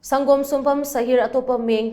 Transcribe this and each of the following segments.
संगोम सुंफम सहिर अतोप मिंग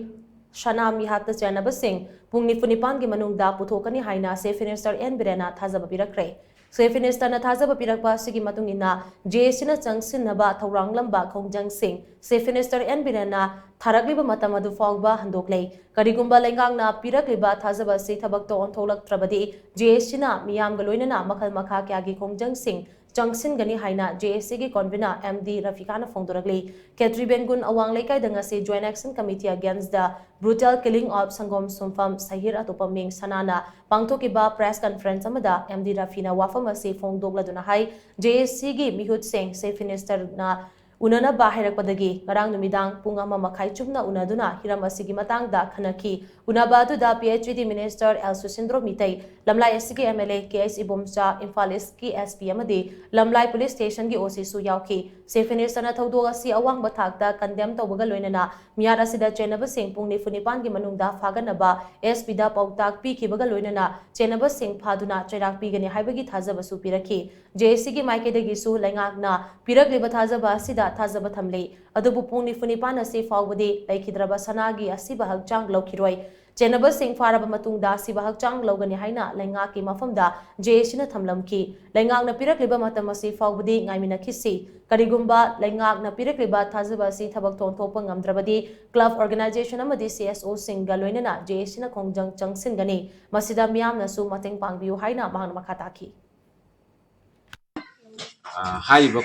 शना मिहात चैनबसिंग पुंग निफु निपान की मनुंगदा पुथोकनी हाइना सेफ मिनिस्टर एन बिरेना थाजब पिरक्रे सेफ मिनिस्टर थाजब पिरक्पा सिगी मतुंगिना जेएसना चंगसिनबा थौरांगलंबा Khongjang Singh safe minister N बिरेना थारकलिबा मतम अदु फाउबा हंदोकले करिगुंबा लेंगांगना पिरक्लिबा थाजब सि थबकतो ओंथोलक्त्रबदी जेएसना मियामगा लोइनना मखल मखा क्यागी खोंजंग सिंह चंगसिन गनी हाइना जेएससी की कॉन्वेनर एमडी रफिकाना फोंदोरगली केट्री बेंगुन अवांग लेकाई दंगसी joint action committee against the brutal killing of संगोम सुंफम सहिर अतोपमिंग सनाना पांगथोकिबा प्रेस कॉन्फ्रेंस अमदा एमडी रफीना वाफम असे फोंदोगलदुना हाई जेएससी की मिहुत सिंह सेफ मिनिस्टर ना उनना बाहेरकपदगी ngarang numidang pung ama makhai chumna unaduna hiram asigi matangda khanaki unaba adu da PHD minister El Susindro Mitai lamlai asigi MLA KS Ibomcha Imphal East ki SP amadi lamlai police station ki OC su yauki safe minister na thodog asi awang bathakta condemn tawbaga loinana miyar asida chenaba sing pung ni funipan ki manungda phaganaba SP da pautak pi khibaga loinana chenaba sing phaduna chairak pigani haibagi thajaba su piraki JSC ki maikedagi su laingakna pirak liba thajaba asida थाजब थमले अदुबु पुंग निफुनिपान असे फावबदे लैखिद्रबा सनागी असिबा हकचांग लौखिरोय चेनब सिंह फारब मतुंगदा असिबा हकचांग लौगनि हाइना लैंगा की मफमदा जेएसना थमलमकी लैंगांगना पिरकलिबा मतम असे फावबदे गाइमिनखिसि करिगुंबा लैंगांगना पिरकलिबा थाजब असे थबक थोंथोप ngamद्रबदि club organisation अमदि CSO सिंगा लोइनना जेएसना खोंजंग चंगसिनगनि मसिदा मियामनसु मतेंग पांगबियु हाइना मांग मखाताखी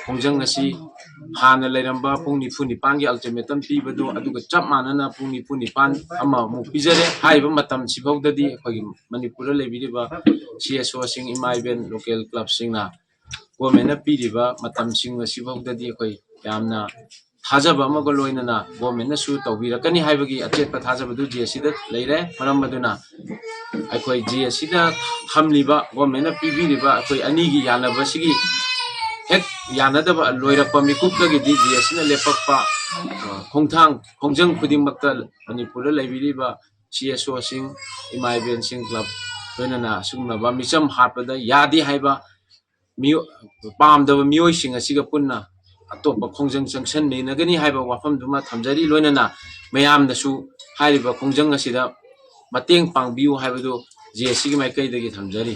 खोंजंग हाना लेरंबा पुंग निफु निपान की अल्टीमेटम पीबदो अदुगा चप मानना पुंग निफु निपान अमा मु पिजरे हाइबा मतम सिबौददी अखोगी मणिपुर लेबिरिबा CSO सिंग इमाइबेन लोकल क्लब सिंगना गवर्नमेंट पीरिबा मतम सिंग सिबौददी अखोई यामना थाजब अमगा लोइनना गवर्नमेंट सु तौबिरकनी हाइबगी अचेत थाजबदु JSC दा लेरे मरम मदुना अखोई JSC दा थमलिबा गवर्नमेंट पीबिरिबा अखोई अनीगी यानबसिगी हेक यानदब लोइरप मिकुपदगी JSC ना लेपकपा खोंथांग खोंजंग खुदिमक्ता मणिपुर लेबिरिबा CSO सिंग इमाइबेन सिंग क्लब लोइनना सुंगनबा मिचम हापदा यादी हाइबा मियो पामदब मियोय सिंग असिगा पुन्ना अतोप खोंजंग जंक्शन नेनगनी हाइबा वाफम दुमा थमजरी लोइनना मयामनसु हाइबा खोंजंग असिदा मतेंग पांगबियु हाइबदो JSC की माइकैदगी थमजरी।